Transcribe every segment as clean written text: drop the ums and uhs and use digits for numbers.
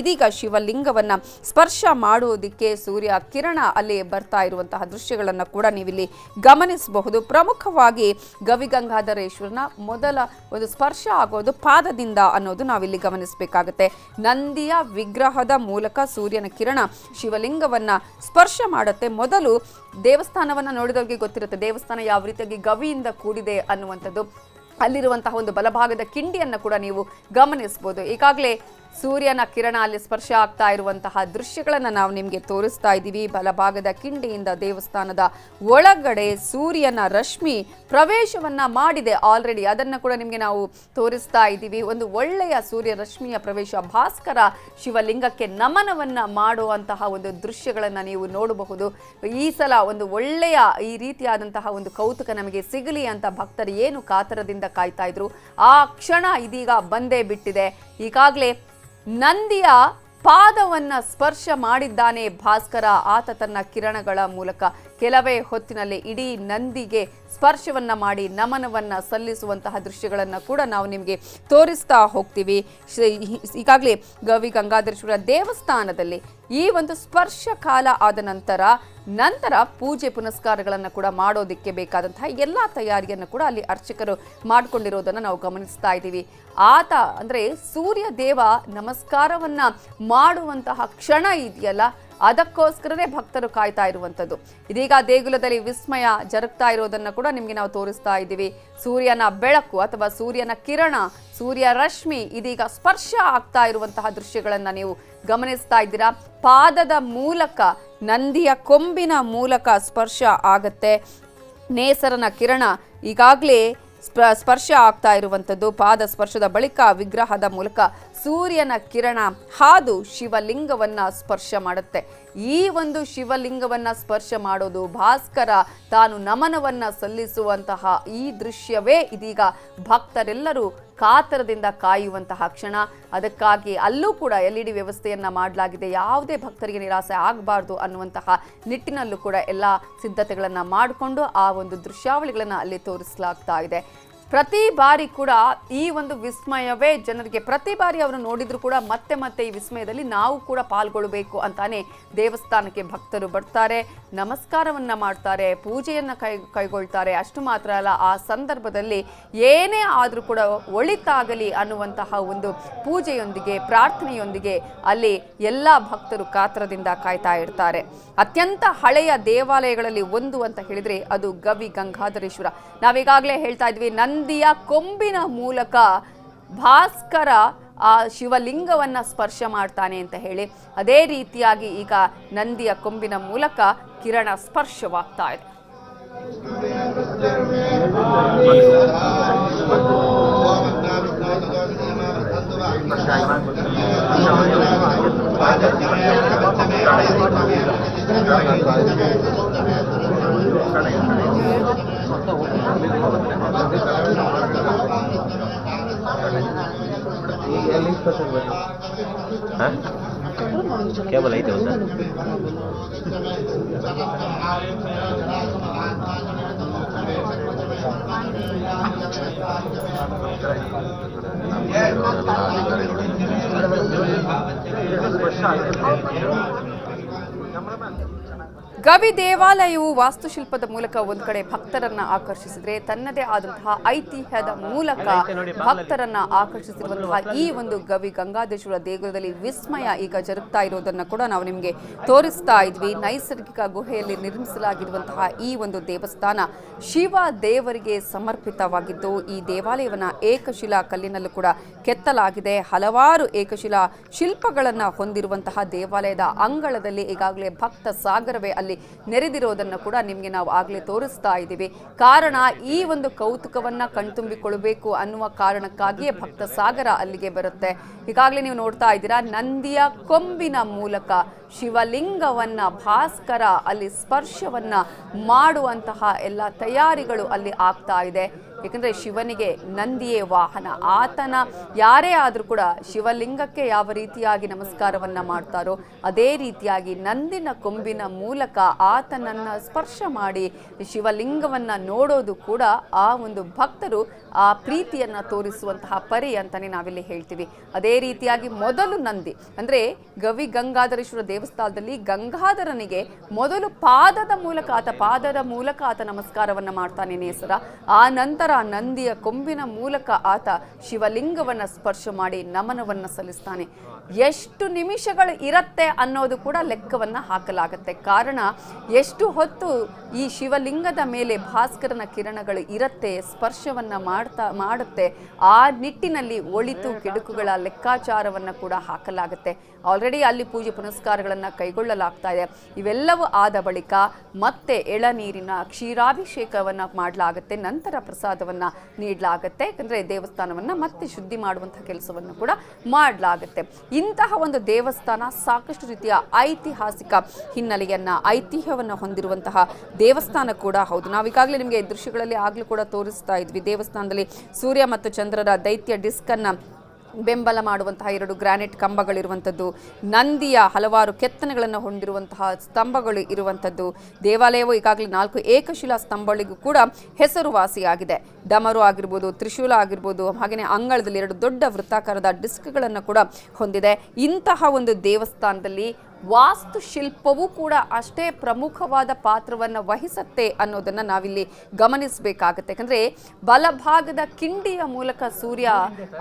ಇದೀಗ ಶಿವಲಿಂಗವನ್ನ ಸ್ಪರ್ಶ ಮಾಡುವುದಕ್ಕೆ ಸೂರ್ಯ ಕಿರಣ ಅಲ್ಲಿ ಬರ್ತಾ ಇರುವಂತಹ ದೃಶ್ಯಗಳನ್ನು ಕೂಡ ನೀವಿಲ್ಲಿ ಗಮನಿಸಬಹುದು. ಪ್ರಮುಖವಾಗಿ ಗವಿಗಂಗಾಧರೇಶ್ವರನ ಮೊದಲ ಒಂದು ಸ್ಪರ್ಶ ಆಗೋದು ಪಾದದಿಂದ ಅನ್ನೋದು ನಾವಿಲ್ಲಿ ಗಮನಿಸಬೇಕಾಗುತ್ತೆ. ನಂದಿಯ ವಿಗ್ರಹದ ಮೂಲಕ ಸೂರ್ಯನ ಕಿರಣ ಶಿವಲಿಂಗವನ್ನ ಸ್ಪರ್ಶ ಮಾಡುತ್ತೆ. ಮೊದಲು ದೇವಸ್ಥಾನವನ್ನ ನೋಡಿದವರಿಗೆ ಗೊತ್ತಿರುತ್ತೆ ದೇವಸ್ಥಾನ ಯಾವ ರೀತಿಯಾಗಿ ಗವಿಯಿಂದ ಕೂಡಿದೆ ಅನ್ನುವಂಥದ್ದು. ಅಲ್ಲಿರುವಂತಹ ಒಂದು ಬಲಭಾಗದ ಕಿಂಡಿಯನ್ನು ಕೂಡ ನೀವು ಗಮನಿಸಬಹುದು. ಈಗಾಗಲೇ ಸೂರ್ಯನ ಕಿರಣ ಅಲ್ಲಿ ಸ್ಪರ್ಶ ಆಗ್ತಾ ಇರುವಂತಹ ದೃಶ್ಯಗಳನ್ನು ನಾವು ನಿಮಗೆ ತೋರಿಸ್ತಾ ಇದ್ದೀವಿ. ಬಲಭಾಗದ ಕಿಂಡಿಯಿಂದ ದೇವಸ್ಥಾನದ ಒಳಗಡೆ ಸೂರ್ಯನ ರಶ್ಮಿ ಪ್ರವೇಶವನ್ನ ಮಾಡಿದೆ ಆಲ್ರೆಡಿ. ಅದನ್ನು ಕೂಡ ನಿಮಗೆ ನಾವು ತೋರಿಸ್ತಾ ಇದ್ದೀವಿ. ಒಂದು ಒಳ್ಳೆಯ ಸೂರ್ಯ ರಶ್ಮಿಯ ಪ್ರವೇಶ, ಭಾಸ್ಕರ ಶಿವಲಿಂಗಕ್ಕೆ ನಮನವನ್ನ ಮಾಡುವಂತಹ ಒಂದು ದೃಶ್ಯಗಳನ್ನು ನೀವು ನೋಡಬಹುದು. ಈ ಸಲ ಒಂದು ಒಳ್ಳೆಯ ಈ ರೀತಿಯಾದಂತಹ ಒಂದು ಕೌತುಕ ನಮಗೆ ಸಿಗಲಿ ಅಂತ ಭಕ್ತರು ಏನು ಕಾತರದಿಂದ ಕಾಯ್ತಾ ಇದ್ರು, ಆ ಕ್ಷಣ ಇದೀಗ ಬಂದೇ ಬಿಟ್ಟಿದೆ. ಈಗಾಗಲೇ ನಂದಿಯ ಪಾದವನ್ನ ಸ್ಪರ್ಶ ಮಾಡಿದ್ದಾನೆ ಭಾಸ್ಕರ. ಆತ ತನ್ನ ಕಿರಣಗಳ ಮೂಲಕ ಕೆಲವೇ ಹೊತ್ತಿನಲ್ಲಿ ಇಡೀ ನಂದಿಗೆ ಸ್ಪರ್ಶವನ್ನ ಮಾಡಿ ನಮನವನ್ನ ಸಲ್ಲಿಸುವಂತಹ ದೃಶ್ಯಗಳನ್ನು ಕೂಡ ನಾವು ನಿಮಗೆ ತೋರಿಸ್ತಾ ಹೋಗ್ತೀವಿ. ಈಗಾಗಲೇ ಗವಿಗಂಗಾಧರೇಶ್ವರ ದೇವಸ್ಥಾನದಲ್ಲಿ ಈ ಒಂದು ಸ್ಪರ್ಶ ಕಾಲ ಆದ ನಂತರ ಪೂಜೆ ಪುನಸ್ಕಾರಗಳನ್ನು ಕೂಡ ಮಾಡೋದಕ್ಕೆ ಬೇಕಾದಂತಹ ಎಲ್ಲ ತಯಾರಿಯನ್ನು ಕೂಡ ಅಲ್ಲಿ ಅರ್ಚಕರು ಮಾಡಿಕೊಂಡಿರೋದನ್ನು ನಾವು ಗಮನಿಸ್ತಾ ಇದ್ದೀವಿ. ಆತ ಅಂದರೆ ಸೂರ್ಯ ದೇವ ನಮಸ್ಕಾರವನ್ನ ಮಾಡುವಂತಹ ಕ್ಷಣ ಇದೆಯಲ್ಲ, ಅದಕ್ಕೋಸ್ಕರನೇ ಭಕ್ತರು ಕಾಯ್ತಾ ಇರುವಂಥದ್ದು. ಇದೀಗ ದೇಗುಲದಲ್ಲಿ ವಿಸ್ಮಯ ಜರುಗ್ತಾ ಇರೋದನ್ನು ಕೂಡ ನಿಮಗೆ ನಾವು ತೋರಿಸ್ತಾ ಇದ್ದೀವಿ. ಸೂರ್ಯನ ಬೆಳಕು ಅಥವಾ ಸೂರ್ಯನ ಕಿರಣ, ಸೂರ್ಯ ರಶ್ಮಿ ಇದೀಗ ಸ್ಪರ್ಶ ಆಗ್ತಾ ಇರುವಂತಹ ದೃಶ್ಯಗಳನ್ನು ನೀವು ಗಮನಿಸ್ತಾ ಇದ್ದೀರಾ. ಪಾದದ ಮೂಲಕ, ನಂದಿಯ ಕೊಂಬಿನ ಮೂಲಕ ಸ್ಪರ್ಶ ಆಗತ್ತೆ. ನೇಸರನ ಕಿರಣ ಈಗಾಗಲೇ ಸ್ಪರ್ಶ ಆಗ್ತಾ ಇರುವಂಥದ್ದು. ಪಾದ ಸ್ಪರ್ಶದ ಬಳಿಕ ವಿಗ್ರಹದ ಮೂಲಕ ಸೂರ್ಯನ ಕಿರಣ ಹಾದು ಶಿವಲಿಂಗವನ್ನ ಸ್ಪರ್ಶ ಮಾಡುತ್ತೆ. ಈ ಒಂದು ಶಿವಲಿಂಗವನ್ನ ಸ್ಪರ್ಶ ಮಾಡೋದು, ಭಾಸ್ಕರ ತಾನು ನಮನವನ್ನ ಸಲ್ಲಿಸುವಂತಹ ಈ ದೃಶ್ಯವೇ ಇದೀಗ ಭಕ್ತರೆಲ್ಲರೂ ಕಾತರದಿಂದ ಕಾಯುವಂತಹ ಕ್ಷಣ. ಅದಕ್ಕಾಗಿ ಅಲ್ಲೂ ಕೂಡ LED ವ್ಯವಸ್ಥೆಯನ್ನ ಮಾಡಲಾಗಿದೆ. ಯಾವುದೇ ಭಕ್ತರಿಗೆ ನಿರಾಸೆ ಆಗಬಾರ್ದು ಅನ್ನುವಂತಹ ನಿಟ್ಟಿನಲ್ಲೂ ಕೂಡ ಎಲ್ಲ ಸಿದ್ಧತೆಗಳನ್ನು ಮಾಡಿಕೊಂಡು ಆ ಒಂದು ದೃಶ್ಯಾವಳಿಗಳನ್ನು ಅಲ್ಲಿ ತೋರಿಸಲಾಗ್ತಾ ಇದೆ. ಪ್ರತಿ ಬಾರಿ ಕೂಡ ಈ ಒಂದು ವಿಸ್ಮಯವೇ ಜನರಿಗೆ, ಪ್ರತಿ ಬಾರಿ ಅವರು ನೋಡಿದ್ರು ಕೂಡ ಮತ್ತೆ ಮತ್ತೆ ಈ ವಿಸ್ಮಯದಲ್ಲಿ ನಾವು ಕೂಡ ಪಾಲ್ಗೊಳ್ಳಬೇಕು ಅಂತಾನೆ ದೇವಸ್ಥಾನಕ್ಕೆ ಭಕ್ತರು ಬರ್ತಾರೆ, ನಮಸ್ಕಾರವನ್ನ ಮಾಡ್ತಾರೆ, ಪೂಜೆಯನ್ನ ಕೈಗೊಳ್ತಾರೆ. ಅಷ್ಟು ಮಾತ್ರ ಅಲ್ಲ, ಆ ಸಂದರ್ಭದಲ್ಲಿ ಏನೇ ಆದರೂ ಕೂಡ ಒಳಿತಾಗಲಿ ಅನ್ನುವಂತಹ ಒಂದು ಪೂಜೆಯೊಂದಿಗೆ, ಪ್ರಾರ್ಥನೆಯೊಂದಿಗೆ ಅಲ್ಲಿ ಎಲ್ಲ ಭಕ್ತರು ಕಾತರದಿಂದ ಕಾಯ್ತಾ ಇರ್ತಾರೆ. ಅತ್ಯಂತ ಹಳೆಯ ದೇವಾಲಯಗಳಲ್ಲಿ ಒಂದು ಅಂತ ಹೇಳಿದ್ರೆ ಅದು ಗವಿಗಂಗಾಧರೇಶ್ವರ. ನಾವೀಗಾಗಲೇ ಹೇಳ್ತಾ ಇದ್ವಿ, ನಂದಿಯ ಕೊಂಬಿನ ಮೂಲಕ ಭಾಸ್ಕರ ಆ ಶಿವಲಿಂಗವನ್ನ ಸ್ಪರ್ಶ ಮಾಡ್ತಾನೆ ಅಂತ ಹೇಳಿ. ಅದೇ ರೀತಿಯಾಗಿ ಈಗ ನಂದಿಯ ಕೊಂಬಿನ ಮೂಲಕ ಕಿರಣ ಸ್ಪರ್ಶವಾಗ್ತಾ ಇದೆ. ಕೇಬಲ್ ಐತೆ ಗವಿ ದೇವಾಲಯವು ವಾಸ್ತುಶಿಲ್ಪದ ಮೂಲಕ ಒಂದು ಕಡೆ ಭಕ್ತರನ್ನ ಆಕರ್ಷಿಸಿದ್ರೆ, ತನ್ನದೇ ಆದಂತಹ ಐತಿಹ್ಯದ ಮೂಲಕ ಭಕ್ತರನ್ನ ಆಕರ್ಷಿಸಿರುವಂತಹ ಈ ಒಂದು ಗವಿ ಗಂಗಾಧರೇಶ್ವರ ದೇಗುಲದಲ್ಲಿ ವಿಸ್ಮಯ ಈಗ ಜರುಗ್ತಾ ಇರೋದನ್ನ ಕೂಡ ನಾವು ನಿಮಗೆ ತೋರಿಸ್ತಾ ಇದ್ವಿ. ನೈಸರ್ಗಿಕ ಗುಹೆಯಲ್ಲಿ ನಿರ್ಮಿಸಲಾಗಿರುವಂತಹ ಈ ಒಂದು ದೇವಸ್ಥಾನ ಶಿವ ದೇವರಿಗೆ ಸಮರ್ಪಿತವಾಗಿದ್ದು, ಈ ದೇವಾಲಯವನ್ನ ಏಕಶಿಲಾ ಕಲ್ಲಿನಲ್ಲೂ ಕೂಡ ಕೆತ್ತಲಾಗಿದೆ. ಹಲವಾರು ಏಕಶಿಲಾ ಶಿಲ್ಪಗಳನ್ನ ಹೊಂದಿರುವಂತಹ ದೇವಾಲಯದ ಅಂಗಳದಲ್ಲಿ ಈಗಾಗಲೇ ಭಕ್ತ ಸಾಗರವೇ ಅಲ್ಲಿ ನೆರೆದಿರೋದನ್ನು ಕೂಡ ನಿಮಗೆ ನಾವು ಆಗಲೇ ತೋರಿಸ್ತಾ ಇದ್ದೀವಿ. ಕಾರಣ, ಈ ಒಂದು ಕೌತುಕವನ್ನ ಕಣ್ತುಂಬಿಕೊಳ್ಳಬೇಕು ಅನ್ನುವ ಕಾರಣಕ್ಕಾಗಿಯೇ ಭಕ್ತ ಸಾಗರ ಅಲ್ಲಿಗೆ ಬರುತ್ತೆ. ಈಗಾಗಲೇ ನೀವು ನೋಡ್ತಾ ಇದ್ದೀರಾ, ನಂದಿಯ ಕೊಂಬಿನ ಮೂಲಕ ಶಿವಲಿಂಗವನ್ನ ಭಾಸ್ಕರ ಅಲ್ಲಿ ಸ್ಪರ್ಶವನ್ನ ಮಾಡುವಂತಹ ಎಲ್ಲ ತಯಾರಿಗಳು ಅಲ್ಲಿ ಆಗ್ತಾ ಇದೆ. ಏಕೆಂದರೆ ಶಿವನಿಗೆ ನಂದಿಯೇ ವಾಹನ. ಆತನ ಯಾರೇ ಆದರೂ ಕೂಡ ಶಿವಲಿಂಗಕ್ಕೆ ಯಾವ ರೀತಿಯಾಗಿ ನಮಸ್ಕಾರವನ್ನು ಮಾಡ್ತಾರೋ ಅದೇ ರೀತಿಯಾಗಿ ನಂದಿನ ಕೊಂಬಿನ ಮೂಲಕ ಆತನನ್ನು ಸ್ಪರ್ಶ ಮಾಡಿ ಶಿವಲಿಂಗವನ್ನು ನೋಡೋದು ಕೂಡ ಆ ಒಂದು ಭಕ್ತರು ಆ ಪ್ರೀತಿಯನ್ನು ತೋರಿಸುವಂತಹ ಪರಿ ಅಂತಲೇ ನಾವಿಲ್ಲಿ ಹೇಳ್ತೀವಿ. ಅದೇ ರೀತಿಯಾಗಿ ಮೊದಲು ನಂದಿ ಅಂದರೆ ಗವಿ ಗಂಗಾಧರೇಶ್ವರ ದೇವಸ್ಥಾನದಲ್ಲಿ ಗಂಗಾಧರನಿಗೆ ಮೊದಲು ಪಾದದ ಮೂಲಕ ಆತ ನಮಸ್ಕಾರವನ್ನು ಮಾಡ್ತಾನೆ ನೇಸರ. ಆ ನಂತರ ನಂದಿಯ ಕೊಂಬಿನ ಮೂಲಕ ಆತ ಶಿವಲಿಂಗವನ್ನು ಸ್ಪರ್ಶ ಮಾಡಿ ನಮನವನ್ನು ಸಲ್ಲಿಸ್ತಾನೆ. ಎಷ್ಟು ನಿಮಿಷಗಳು ಇರತ್ತೆ ಅನ್ನೋದು ಕೂಡ ಲೆಕ್ಕವನ್ನು ಹಾಕಲಾಗತ್ತೆ. ಕಾರಣ ಎಷ್ಟು ಹೊತ್ತು ಈ ಶಿವಲಿಂಗದ ಮೇಲೆ ಭಾಸ್ಕರನ ಕಿರಣಗಳು ಇರತ್ತೆ, ಸ್ಪರ್ಶವನ್ನು ಮಾಡುತ್ತೆ, ಆ ನಿಟ್ಟಿನಲ್ಲಿ ಒಳಿತು ಕೆಡುಕುಗಳ ಲೆಕ್ಕಾಚಾರವನ್ನು ಕೂಡ ಹಾಕಲಾಗುತ್ತೆ. ಆಲ್ರೆಡಿ ಅಲ್ಲಿ ಪೂಜೆ ಪುನಸ್ಕಾರಗಳನ್ನು ಕೈಗೊಳ್ಳಲಾಗ್ತಾ ಇದೆ. ಇವೆಲ್ಲವೂ ಆದ ಬಳಿಕ ಮತ್ತೆ ಎಳನೀರಿನ ಕ್ಷೀರಾಭಿಷೇಕವನ್ನು ಮಾಡಲಾಗುತ್ತೆ. ನಂತರ ಪ್ರಸಾದವನ್ನು ನೀಡಲಾಗುತ್ತೆ. ಯಾಕಂದರೆ ದೇವಸ್ಥಾನವನ್ನು ಮತ್ತೆ ಶುದ್ಧಿ ಮಾಡುವಂತಹ ಕೆಲಸವನ್ನು ಕೂಡ ಮಾಡಲಾಗುತ್ತೆ. ಇಂತಹ ಒಂದು ದೇವಸ್ಥಾನ ಸಾಕಷ್ಟು ರೀತಿಯ ಐತಿಹಾಸಿಕ ಐತಿಹ್ಯವನ್ನು ಹೊಂದಿರುವಂತಹ ದೇವಸ್ಥಾನ ಕೂಡ ಹೌದು. ನಾವೀಗಾಗಲೇ ನಿಮಗೆ ದೃಶ್ಯಗಳಲ್ಲಿ ಆಗಲೂ ಕೂಡ ತೋರಿಸ್ತಾ ಇದ್ವಿ. ದೇವಸ್ಥಾನದಲ್ಲಿ ಸೂರ್ಯ ಮತ್ತು ಚಂದ್ರರ ದೈತ್ಯ ಡಿಸ್ಕನ್ನು ಬೆಂಬಲ ಮಾಡುವಂತಹ 2 ಗ್ರಾನೈಟ್ ಕಂಬಗಳಿರುವಂಥದ್ದು, ನಂದಿಯ ಹಲವಾರು ಕೆತ್ತನೆಗಳನ್ನು ಹೊಂದಿರುವಂತಹ ಸ್ತಂಭಗಳು ಇರುವಂಥದ್ದು. ದೇವಾಲಯವು ಈಗಾಗಲೇ 4 ಏಕಶಿಲಾ ಸ್ತಂಭಗಳಿಗೂ ಕೂಡ ಹೆಸರುವಾಸಿಯಾಗಿದೆ. ಡಮರು ಆಗಿರ್ಬೋದು, ತ್ರಿಶೂಲ ಆಗಿರ್ಬೋದು, ಹಾಗೆಯೇ ಅಂಗಳದಲ್ಲಿ 2 ದೊಡ್ಡ ವೃತ್ತಾಕಾರದ ಡಿಸ್ಕ್ಗಳನ್ನು ಕೂಡ ಹೊಂದಿದೆ. ಇಂತಹ ಒಂದು ದೇವಸ್ಥಾನದಲ್ಲಿ ವಾಸ್ತುಶಿಲ್ಪವೂ ಕೂಡ ಅಷ್ಟೇ ಪ್ರಮುಖವಾದ ಪಾತ್ರವನ್ನು ವಹಿಸುತ್ತೆ ಅನ್ನೋದನ್ನು ನಾವಿಲ್ಲಿ ಗಮನಿಸಬೇಕಾಗತ್ತೆ. ಯಾಕಂದರೆ ಬಲಭಾಗದ ಕಿಂಡಿಯ ಮೂಲಕ ಸೂರ್ಯ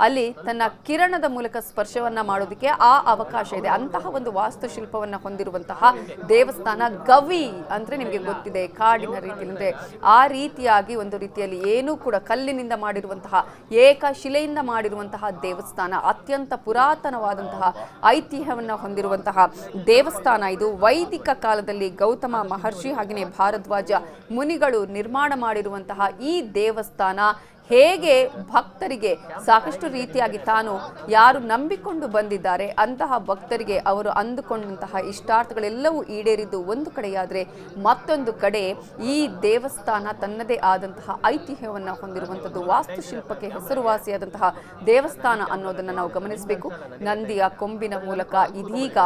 ಅಲ್ಲಿ ತನ್ನ ಕಿರಣದ ಮೂಲಕ ಸ್ಪರ್ಶವನ್ನು ಮಾಡೋದಕ್ಕೆ ಆ ಅವಕಾಶ ಇದೆ. ಅಂತಹ ಒಂದು ವಾಸ್ತುಶಿಲ್ಪವನ್ನು ಹೊಂದಿರುವಂತಹ ದೇವಸ್ಥಾನ. ಗವಿ ಅಂದರೆ ನಿಮಗೆ ಗೊತ್ತಿದೆ, ಕಾಡಿನ ರೀತಿಯಲ್ಲಿ, ಅಂದರೆ ಆ ರೀತಿಯಾಗಿ ಒಂದು ರೀತಿಯಲ್ಲಿ ಏನೂ ಕೂಡ ಕಲ್ಲಿನಿಂದ ಮಾಡಿರುವಂತಹ ಏಕಶಿಲೆಯಿಂದ ಮಾಡಿರುವಂತಹ ದೇವಸ್ಥಾನ. ಅತ್ಯಂತ ಪುರಾತನವಾದಂತಹ ಐತಿಹ್ಯವನ್ನು ಹೊಂದಿರುವಂತಹ ದೇವಸ್ಥಾನ ಇದು. ವೈದಿಕ ಕಾಲದಲ್ಲಿ ಗೌತಮ ಮಹರ್ಷಿ ಹಾಗೆಯೇ ಭಾರದ್ವಾಜ ಮುನಿಗಳು ನಿರ್ಮಾಣ ಮಾಡಿರುವಂತಹ ಈ ದೇವಸ್ಥಾನ ಹೇಗೆ ಭಕ್ತರಿಗೆ ಸಾಕಷ್ಟು ರೀತಿಯಾಗಿ ತಾನು ಯಾರು ನಂಬಿಕೊಂಡು ಬಂದಿದ್ದಾರೆ ಅಂತಹ ಭಕ್ತರಿಗೆ ಅವರು ಅಂದುಕೊಂಡಂತಹ ಇಷ್ಟಾರ್ಥಗಳೆಲ್ಲವೂ ಈಡೇರಿದ್ದು ಒಂದು ಕಡೆಯಾದರೆ, ಮತ್ತೊಂದು ಕಡೆ ಈ ದೇವಸ್ಥಾನ ತನ್ನದೇ ಆದಂತಹ ಐತಿಹ್ಯವನ್ನು ಹೊಂದಿರುವಂಥದ್ದು, ವಾಸ್ತುಶಿಲ್ಪಕ್ಕೆ ಹೆಸರುವಾಸಿಯಾದಂತಹ ದೇವಸ್ಥಾನ ಅನ್ನೋದನ್ನು ನಾವು ಗಮನಿಸಬೇಕು. ನಂದಿಯ ಕೊಂಬಿನ ಮೂಲಕ ಇದೀಗ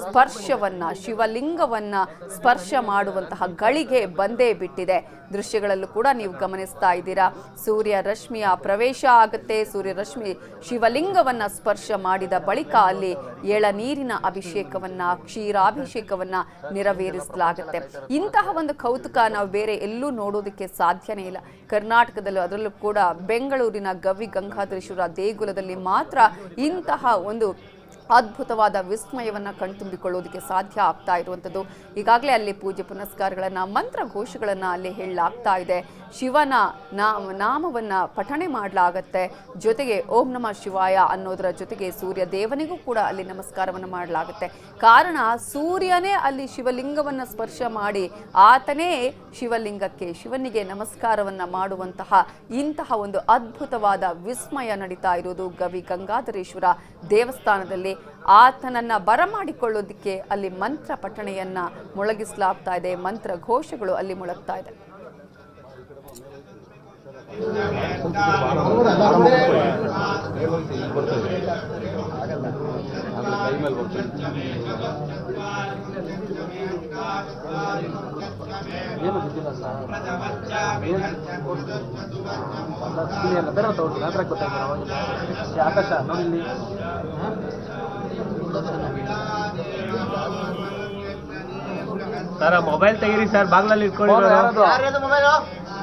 ಸ್ಪರ್ಶವನ್ನ, ಶಿವಲಿಂಗವನ್ನ ಸ್ಪರ್ಶ ಮಾಡುವಂತಹ ಗಳಿಗೆ ಬಂದೇ ಬಿಟ್ಟಿದೆ. ದೃಶ್ಯಗಳಲ್ಲೂ ಕೂಡ ನೀವು ಗಮನಿಸ್ತಾ ಇದ್ದೀರಾ. ಸೂರ್ಯ ರಶ್ಮಿಯ ಪ್ರವೇಶ ಆಗುತ್ತೆ. ಸೂರ್ಯ ರಶ್ಮಿ ಶಿವಲಿಂಗವನ್ನ ಸ್ಪರ್ಶ ಮಾಡಿದ ಬಳಿಕ ಅಲ್ಲಿ ಎಳನೀರಿನ ಅಭಿಷೇಕವನ್ನ, ಕ್ಷೀರಾಭಿಷೇಕವನ್ನ ನೆರವೇರಿಸಲಾಗುತ್ತೆ. ಇಂತಹ ಒಂದು ಕೌತುಕ ನಾವು ಬೇರೆ ಎಲ್ಲೂ ನೋಡೋದಕ್ಕೆ ಸಾಧ್ಯನೇ ಇಲ್ಲ. ಕರ್ನಾಟಕದಲ್ಲೂ ಅದರಲ್ಲೂ ಕೂಡ ಬೆಂಗಳೂರಿನ ಗವಿ ಗಂಗಾಧರೇಶ್ವರ ದೇಗುಲದಲ್ಲಿ ಮಾತ್ರ ಇಂತಹ ಒಂದು ಅದ್ಭುತವಾದ ವಿಸ್ಮಯವನ್ನು ಕಣ್ತುಂಬಿಕೊಳ್ಳೋದಕ್ಕೆ ಸಾಧ್ಯ ಆಗ್ತಾ ಇರುವಂಥದ್ದು. ಈಗಾಗಲೇ ಅಲ್ಲಿ ಪೂಜೆ ಪುನಸ್ಕಾರಗಳನ್ನು, ಮಂತ್ರ ಘೋಷಗಳನ್ನು ಅಲ್ಲಿ ಹೇಳಲಾಗ್ತಾ ಇದೆ. ಶಿವನ ನಾಮವನ್ನು ಪಠಣೆ ಮಾಡಲಾಗತ್ತೆ. ಜೊತೆಗೆ ಓಂ ನಮಃ ಶಿವಾಯ ಅನ್ನೋದರ ಜೊತೆಗೆ ಸೂರ್ಯ ದೇವನಿಗೂ ಕೂಡ ಅಲ್ಲಿ ನಮಸ್ಕಾರವನ್ನು ಮಾಡಲಾಗುತ್ತೆ. ಕಾರಣ ಸೂರ್ಯನೇ ಅಲ್ಲಿ ಶಿವಲಿಂಗವನ್ನು ಸ್ಪರ್ಶ ಮಾಡಿ ಆತನೇ ಶಿವನಿಗೆ ನಮಸ್ಕಾರವನ್ನು ಮಾಡುವಂತಹ ಇಂತಹ ಒಂದು ಅದ್ಭುತವಾದ ವಿಸ್ಮಯ ನಡೀತಾ ಇರೋದು ಗವಿ ಗಂಗಾಧರೇಶ್ವರ ದೇವಸ್ಥಾನದಲ್ಲಿ. ಆತನನ್ನ ಬರಮಾಡಿಕೊಳ್ಳೋದಕ್ಕೆ ಅಲ್ಲಿ ಮಂತ್ರ ಪಠಣೆಯನ್ನ ಮೊಳಗಿಸಲಾಗ್ತಾ ಇದೆ. ಮಂತ್ರ ಘೋಷಗಳು ಅಲ್ಲಿ ಮೊಳಗ್ತಾ ಇದೆ. ಸರ್ ಮೊಬೈಲ್ ತೆಗೀರಿ ಸರ್, ಬಾಗ್ಲಲ್ಲಿ ಇಟ್ಕೊಳ್ಳಿ.